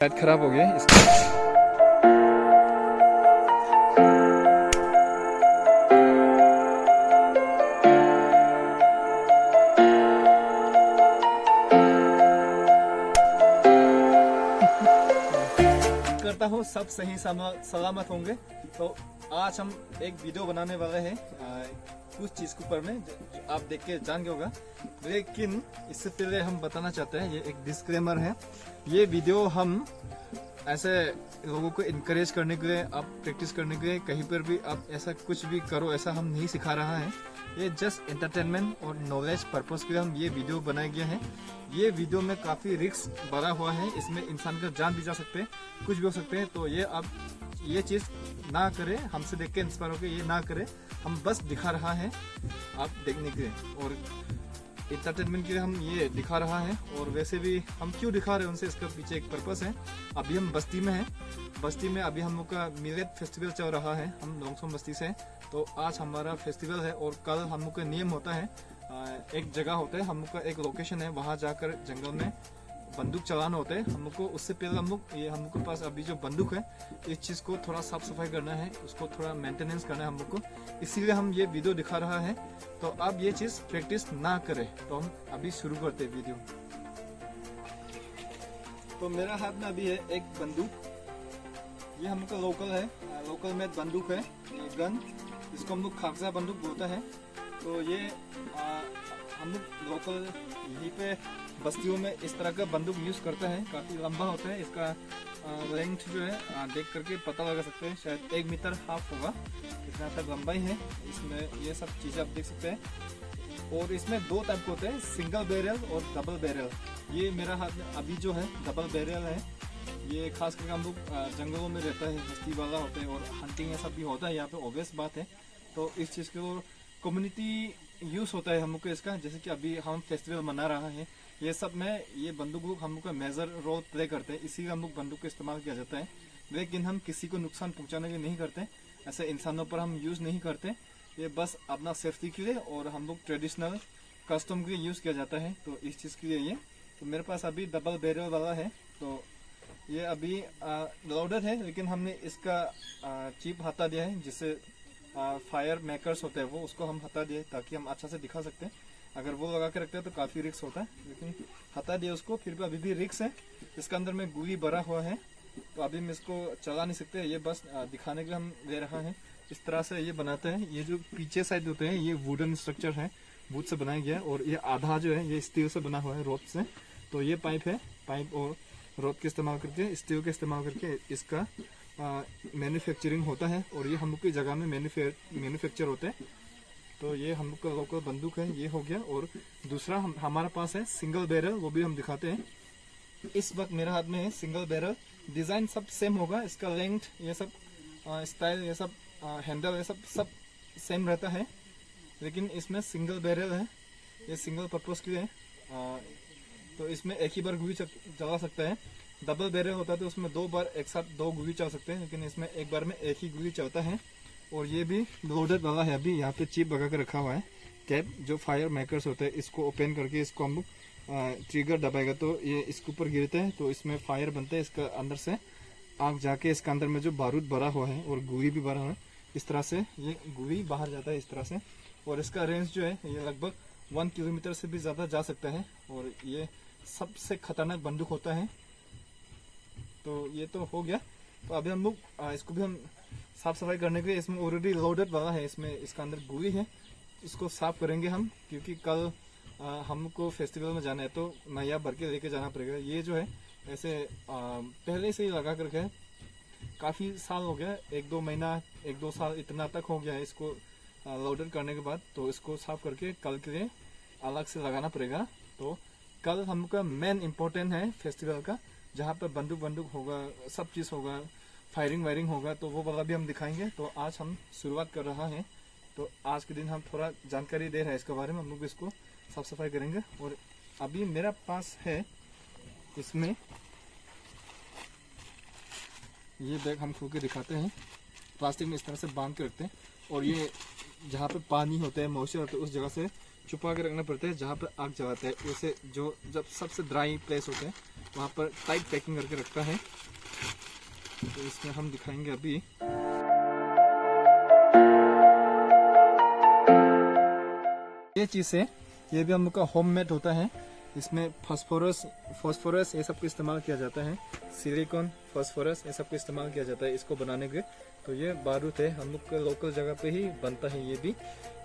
Bat खराब हो गया इसका। करता हूँ सब सही सलामत होंगे। तो आज हम एक वीडियो बनाने वाले हैं कुछ चीज के ऊपर में जो आप देख के जान गए होगा, लेकिन इससे पहले हम बताना चाहते हैं, ये एक डिस्क्लेमर है। ये वीडियो हम ऐसे लोगों को इनकरेज करने के लिए, आप प्रैक्टिस करने के लिए, कहीं पर भी आप ऐसा कुछ भी करो ऐसा हम नहीं सिखा रहा है। ये जस्ट एंटरटेनमेंट और नॉलेज पर्पस के लिए हम ये वीडियो बनाया गया है। ये वीडियो में काफ़ी रिस्क भरा हुआ है, इसमें इंसान का जान भी जा सकते हैं, कुछ भी हो सकते हैं। तो ये आप ये चीज़ ना करें, हमसे देख के इंस्पायर होकर ये ना करें। हम बस दिखा रहा है आप देखने के लिए, और एंटरटेनमेंट के लिए हम ये दिखा रहा है। और वैसे भी हम क्यों दिखा रहे हैं उनसे, इसका पीछे एक पर्पस है। अभी हम बस्ती में हैं, बस्ती में अभी हम लोग का मिलेट फेस्टिवल चल रहा है। हम लोंगसोम बस्ती से, तो आज हमारा फेस्टिवल है और कल हम लोग का नियम होता है, एक जगह होता है, हम लोग का एक लोकेशन है, वहाँ जाकर जंगल में बंदूक चलाना होता है हम लोग को। उससे पहले हम लोग के पास अभी जो बंदूक है, इस चीज़ को थोड़ा साफ सफाई करना है, उसको थोड़ा मेंटेनेंस करना है हम लोग को, इसीलिए हम ये वीडियो दिखा रहा है। तो आप ये चीज़ प्रैक्टिस ना करें। तो हम अभी शुरू करते हैं वीडियो। तो मेरा हाथ में अभी है एक बंदूक, ये हम लोग का लोकल है, लोकल में बंदूक है, ये गन, इसको हम लोग खाकजा बंदूक बोलता है। तो ये हम लोग लोकल यहीं पे बस्तियों में इस तरह का बंदूक यूज़ करते हैं। काफ़ी लंबा होता है, इसका लेंथ जो है देख करके पता लगा सकते हैं, शायद 1.5 मीटर होगा, इतना तक लंबाई है। इसमें ये सब चीज़ें आप देख सकते हैं। और इसमें 2 टाइप के होते हैं, सिंगल बैरल और डबल बैरल। ये मेरा हाथ में अभी जो है डबल बैरल है। ये खास करके हम लोग जंगलों में रहता है, बस्ती वाला होता है, और हंटिंग ऐसा भी होता है यहाँ पे, ऑब्वियस बात है। तो इस चीज़ को कम्युनिटी यूज़ होता है हम लोग को इसका, जैसे कि अभी हम फेस्टिवल मना रहा है, ये सब में ये बंदूक हम लोग का मेजर रोल प्ले करते हैं, इसीलिए हम लोग बंदूक का इस्तेमाल किया जाता है। लेकिन हम किसी को नुकसान पहुंचाने के लिए नहीं करते, ऐसे इंसानों पर हम यूज़ नहीं करते, ये बस अपना सेफ्टी के लिए और हम लोग ट्रेडिशनल कस्टम के लिए यूज़ किया जाता है। तो इस चीज़ के लिए ये, तो मेरे पास अभी डबल बैरल वाला है। तो ये अभी लोडेड है, लेकिन हमने इसका चिप हटा दिया है, जिससे फायर मेकर्स होते हैं वो, उसको हम हटा दिए ताकि हम अच्छा से दिखा सकते हैं। अगर वो लगा के रखते हैं तो काफ़ी रिक्स होता है, लेकिन हटा दिया उसको, फिर भी अभी भी रिक्स है। इसके अंदर में गोली भरा हुआ है, तो अभी हम इसको चला नहीं सकते, ये बस दिखाने के लिए हम ले रहा है। इस तरह से ये बनाते हैं। ये जो पीछे साइड होते हैं, ये वुडन स्ट्रक्चर है, वुड से बनाया गया है, और ये आधा जो है ये स्टील से बना हुआ है, रोड से। तो ये पाइप है, पाइप और रोड के इस्तेमाल करके, स्टील के इस्तेमाल करके इसका मैन्युफैक्चरिंग होता है, और ये हम लोग की जगह में मैन्युफैक्चर होता है। तो ये हम लोग का लोकल बंदूक है, ये हो गया। और दूसरा हमारे पास है सिंगल बैरल, वो भी हम दिखाते हैं। इस वक्त मेरे हाथ में है सिंगल बैरल। डिज़ाइन सब सेम होगा, इसका लेंथ, ये सब स्टाइल, ये सब हैंडल, ये सब सेम रहता है, लेकिन इसमें सिंगल बैरल है, ये सिंगल पर्पस के लिए। तो इसमें एक ही बार गोली चला सकता है। डबल बैरल होता है तो उसमें 2 बार एक साथ 2 गोली चल सकते हैं, लेकिन इसमें एक बार में एक ही गोली चलता है। और ये भी लोडेड वाला है, अभी यहाँ पे चिप लगा के रखा हुआ है, कैप जो फायर मेकर्स होते हैं, इसको ओपन करके इसको हम लोग ट्रिगर दबाएगा तो ये इसके ऊपर गिरते हैं, तो इसमें फायर बनते हैं, इसका अंदर से आग जाके इसके अंदर में जो बारूद भरा हुआ है और गोली भी भरा हुआ है, इस तरह से ये गोली बाहर जाता है इस तरह से। और इसका रेंज जो है ये लगभग 1 किलोमीटर से भी ज़्यादा जा सकता है, और ये सबसे खतरनाक बंदूक होता है। तो ये तो हो गया। तो अभी हम लोग इसको भी हम साफ सफाई करने के लिए, इसमें ऑलरेडी लोडेड वाला है, इसमें इसका अंदर गोली है, इसको साफ करेंगे हम, क्योंकि कल हमको फेस्टिवल में जाना है, तो नया भर के लेके जाना पड़ेगा। ये जो है ऐसे पहले से ही लगा करके है, काफ़ी साल हो गया, 1-2 महीना 1-2 साल इतना तक हो गया है इसको लोडेड करने के बाद। तो इसको साफ करके कल के लिए अलग से लगाना पड़ेगा। तो कल हमका मेन इम्पोर्टेंट है फेस्टिवल का, जहाँ पर बंदूक होगा, सब चीज़ होगा, फायरिंग वायरिंग होगा, तो वो वाला भी हम दिखाएंगे। तो आज हम शुरुआत कर रहा है, तो आज के दिन हम थोड़ा जानकारी दे रहे हैं इसके बारे में, हम लोग इसको साफ सफाई करेंगे। और अभी मेरा पास है, इसमें ये बैग हम खोल के दिखाते हैं, प्लास्टिक में इस तरह से बांध के रखते हैं, और ये जहाँ पे पानी होता है, मॉइस्चर होता है, उस जगह से छुपा के रखना पड़ता है जहाँ पे आग जलाते हैं। वैसे जो जब सबसे ड्राई प्लेस होते हैं वहाँ पर टाइट पैकिंग करके रखता है। तो इसमें हम दिखाएंगे अभी। ये चीज़ है, ये भी हम लोग का होम मेड होता है। इसमें फास्फोरस ये सब को इस्तेमाल किया जाता है, सिलिकॉन, फास्फोरस ये सब को इस्तेमाल किया जाता है इसको बनाने के। तो ये बारूद है, हम लोग के लोकल जगह पे ही बनता है ये भी,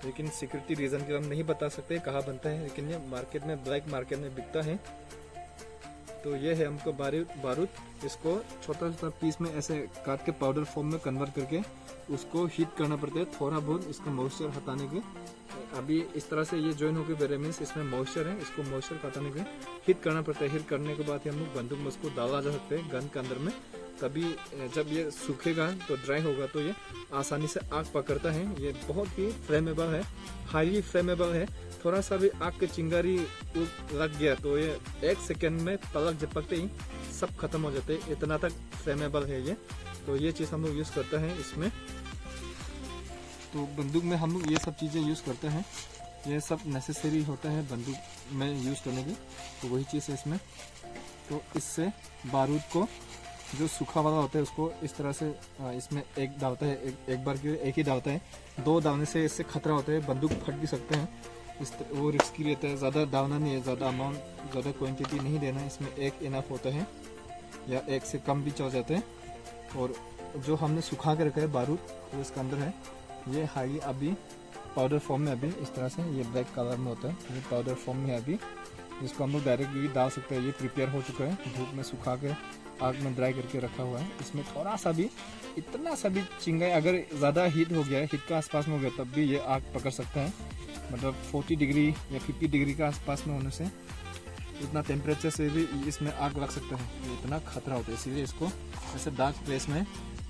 लेकिन सिक्योरिटी रीजन के हम नहीं बता सकते कहाँ बनता है, लेकिन ये मार्केट में, ब्लैक मार्केट में बिकता है। तो ये है हमको बारूद। इसको छोटा छोटा पीस में ऐसे काट के पाउडर फॉर्म में कन्वर्ट करके उसको हीट करना पड़ता है, थोड़ा बहुत इसका मॉइस्चर हटाने के। अभी इस तरह से ये ज्वाइन होकर बेरे मीन्स इसमें मॉइस्चर है, इसको मॉइस्चर हटाने के हीट करना पड़ता है। हीट करने के बाद ही हम लोग बंदूक में उसको डाला जा सकते हैं गन के अंदर में। तभी जब ये सूखेगा तो ड्राई होगा तो ये आसानी से आग पकड़ता है। ये बहुत ही फ्लेमेबल है, हाईली फ्लेमेबल है। थोड़ा सा भी आग के चिंगारी लग गया तो ये 1 सेकेंड में पलक झपकते ही सब खत्म हो जाते हैं, इतना तक फ्लेमेबल है ये। तो ये चीज़ हम लोग यूज़ करते हैं इसमें। तो बंदूक में हम लोग ये सब चीज़ें यूज़ करते हैं, ये सब नेसेसरी होता है बंदूक में यूज़ करने की। तो वही चीज़ है इसमें। तो इससे बारूद को जो सूखा वाला होता है उसको इस तरह से इसमें एक डालता है, एक बार के एक ही डालता है। 2 डालने से इससे खतरा होता है, बंदूक फट भी सकते हैं, वो रिस्की रहता है। ज़्यादा डालना नहीं है, ज़्यादा अमाउंट, ज़्यादा क्वांटिटी नहीं देना है इसमें। 1 इनफ होता है या 1 से कम भी चल जाते हैं। और जो हमने सुखा के रखा है बारूद वो इसके अंदर है। ये हाई अभी पाउडर फॉर्म में, अभी इस तरह से ये ब्लैक कलर में होता है, ये पाउडर फॉर्म में है अभी, जिसको हम लोग डायरेक्ट भी डाल सकते हैं। ये प्रिपेयर हो चुका है, धूप में सुखा के आग में ड्राई करके रखा हुआ है। इसमें थोड़ा सा भी, इतना सा भी चिंगाई अगर ज़्यादा हीट हो गया है, हीट का आसपास में हो गया, तब भी ये आग पकड़ सकता है। मतलब 40 डिग्री या 50 डिग्री का आसपास में होने से, इतना टेम्परेचर से भी इसमें आग लग सकता है। ये इतना खतरा होता है, इसीलिए इसको ऐसे डार्क प्लेस में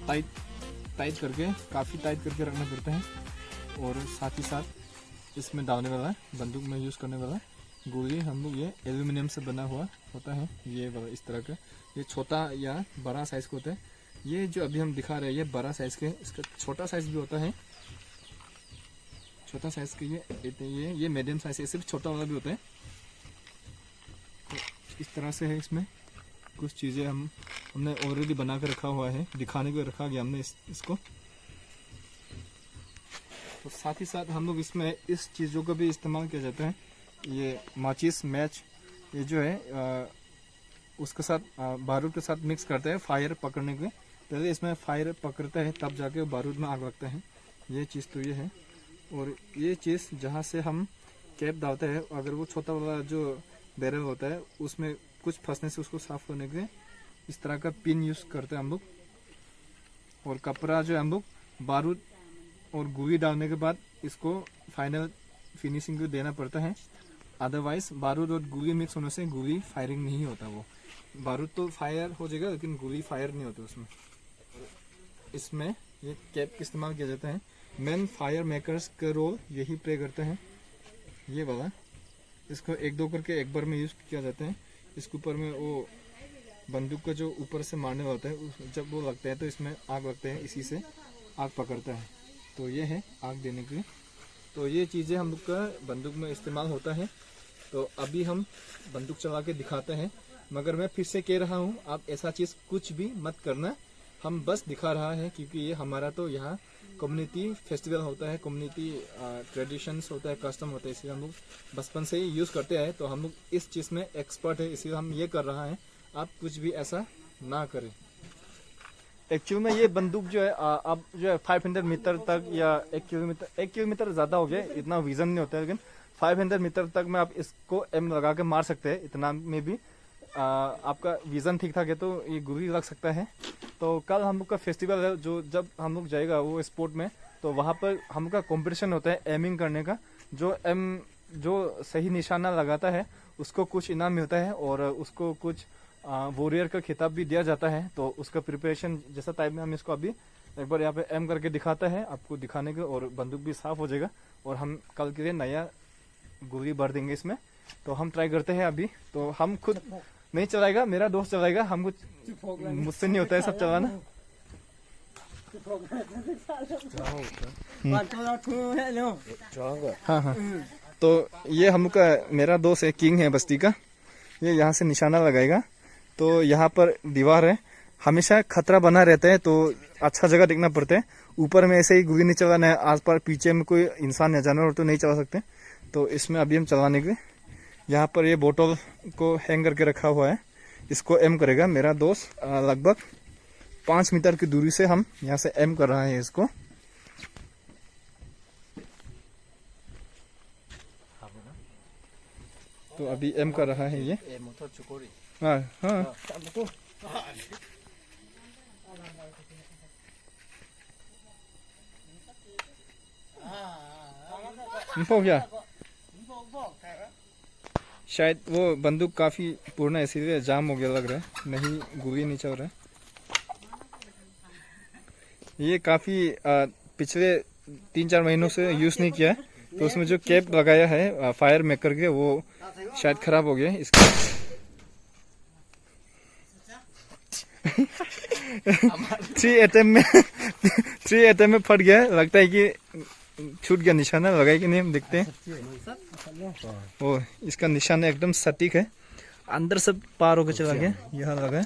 टाइट करके, काफ़ी टाइट करके रखना पड़ता है। और साथ ही साथ इसमें डालने वाला, बंदूक में यूज़ करने वाला गोली हम लोग ये एल्यूमिनियम से बना हुआ होता है, ये वाला इस तरह का। ये छोटा या बड़ा साइज़ का होता है। ये जो अभी हम दिखा रहे हैं ये बड़ा साइज़ के, इसका छोटा साइज़ भी होता है, छोटा साइज़ के ये मीडियम साइज़ है, सिर्फ छोटा वाला भी होता है। तो इस तरह से है, इसमें कुछ चीज़ें हमने ऑलरेडी बना कर रखा हुआ है, दिखाने को रखा गया हमने इसको। तो साथ ही साथ हम लोग इसमें इस चीज़ों का भी इस्तेमाल किया जाता है। ये माचिस मैच, ये जो है उसके साथ बारूद के साथ मिक्स करते हैं फायर पकड़ने के। पहले इसमें फायर पकड़ता है तब जाके बारूद में आग लगता है। ये चीज़ तो ये है। और ये चीज़ जहाँ से हम कैप डालते हैं, अगर वो छोटा वाला जो बैरल होता है उसमें कुछ फंसने से उसको साफ करने के इस तरह का पिन यूज़ करते हैं हम लोग। और कपड़ा जो है हम लोग बारूद और गोली डालने के बाद इसको फाइनल फिनिशिंग को देना पड़ता है। अदरवाइज बारूद और गोली मिक्स होने से गोली फायरिंग नहीं होता। वो बारूद तो फायर हो जाएगा लेकिन गोली फायर नहीं होता उसमें। इसमें ये कैप का इस्तेमाल किया जाता है। मेन फायर मेकर्स का रोल यही प्ले करते हैं, ये वाला। इसको 1-2 करके एक बार में यूज़ किया जाता है। इसके ऊपर में वो बंदूक का जो ऊपर से मारने वाला होता है, जब वो लगता है तो इसमें आग लगता है, इसी से आग पकड़ता है। तो ये है आग देने के लिए। तो ये चीज़ें हम लोग का बंदूक में इस्तेमाल होता है। तो अभी हम बंदूक चला के दिखाते हैं, मगर मैं फिर से कह रहा हूँ आप ऐसा चीज़ कुछ भी मत करना। हम बस दिखा रहा है क्योंकि ये हमारा तो यहाँ कम्युनिटी फेस्टिवल होता है, कम्युनिटी ट्रेडिशंस होता है, कस्टम होता है, इसलिए हम लोग बचपन से ही यूज़ करते हैं। तो हम लोग इस चीज़ में एक्सपर्ट है, इसलिए हम ये कर रहा है। आप कुछ भी ऐसा ना करें। एक्चुअल में ये बंदूक जो है अब जो है 500 मीटर तक या 1 किलोमीटर ज़्यादा हो गया, इतना विजन नहीं होता है, लेकिन 500 मीटर तक में आप इसको एम लगा के मार सकते हैं। इतना में भी आपका विजन ठीक ठाक है तो ये गोली लग सकता है। तो कल हम लोग का फेस्टिवल है, जो जब हम लोग जाएगा वो स्पोर्ट में, तो वहाँ पर हम लोग का कॉम्पिटिशन होता है एमिंग करने का। जो सही निशाना लगाता है उसको कुछ इनाम मिलता है और उसको कुछ वॉरियर का खिताब भी दिया जाता है। तो उसका प्रिपरेशन जैसा टाइप में हम इसको अभी एक बार यहाँ पे एम करके दिखाता है आपको दिखाने के, और बंदूक भी साफ हो जाएगा और हम कल के लिए नया गोली भर देंगे इसमें। तो हम ट्राई करते हैं अभी। तो हम खुद नहीं चलाएगा, मेरा दोस्त चलाएगा, हम कुछ मुझसे नहीं होता है सब चलाना। हाँ हाँ। तो ये हम का मेरा दोस्त है, किंग है बस्ती का, ये यहाँ से निशाना लगाएगा तो यहाँ पर दीवार है, हमेशा खतरा बना रहता है, तो अच्छा जगह देखना पड़ता है। ऊपर में ऐसे ही गुली नहीं चलाना है, आस पास पीछे में कोई इंसान या जानवर तो नहीं चला सकते, तो इसमें अभी हम चलाने के लिए यहाँ पर ये बोतल को हैंग करके रखा हुआ है, इसको एम करेगा मेरा दोस्त। लगभग 5 मीटर की दूरी से हम यहाँ से एम कर रहा है इसको। तो अभी एम कर रहा है ये। हाँ हाँ क्या शायद वो बंदूक काफी पुराना है इसीलिए जाम हो गया लग रहा है, नहीं गोली नहीं चल रहा है। ये काफी पिछले 3-4 महीनों से यूज नहीं किया है, तो उसमें जो कैप लगाया है फायर मेकर के वो शायद खराब हो गया है इसका। 3 एटम में फट गया, लगता है कि छूट गया, निशाना लगाई कि नहीं हम देखते हैं। ओ इसका निशाना एकदम सटीक है, अंदर से पार होकर चला गया, यहाँ लगा है।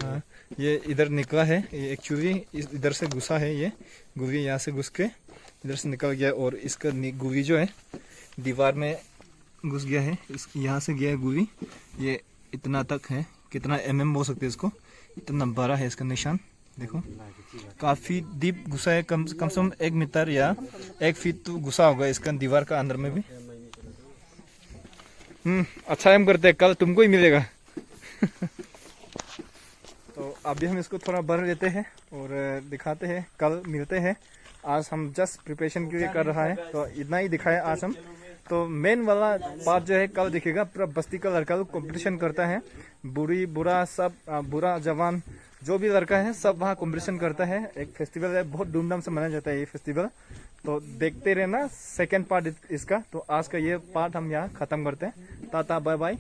हाँ ये इधर निकला है, ये एक्चुअली इधर से घुसा है, ये गुवी यहाँ से घुस के इधर से निकल गया, और इसका गुवी जो है दीवार में घुस गया है, इस यहाँ से गया है गुवी, ये इतना तक है, कितना बोल सकते हैं इसको, इतना बड़ा है इसका निशान। देखो काफी डीप घुसा है, कम से कम 1 मीटर या 1 फीट तो घुसा होगा इसका दीवार का अंदर में भी। अच्छा एम करते हैं, कल तुमको ही मिलेगा। तो अभी हम इसको थोड़ा भर लेते हैं और दिखाते हैं, कल मिलते हैं। आज हम जस्ट प्रिपरेशन के लिए कर रहा है, तो इतना ही दिखाया आज हम। तो मेन वाला पार्ट जो है कल दिखेगा, पूरा बस्ती का लड़का लोग कंपटीशन करता है, बुरा सब बुरा जवान जो भी लड़का है सब वहाँ कंपटीशन करता है। एक फेस्टिवल है, बहुत धूमधाम से मनाया जाता है ये फेस्टिवल, तो देखते रहना सेकेंड पार्ट इसका। तो आज का ये पार्ट हम यहाँ खत्म करते हैं। Tata bye bye.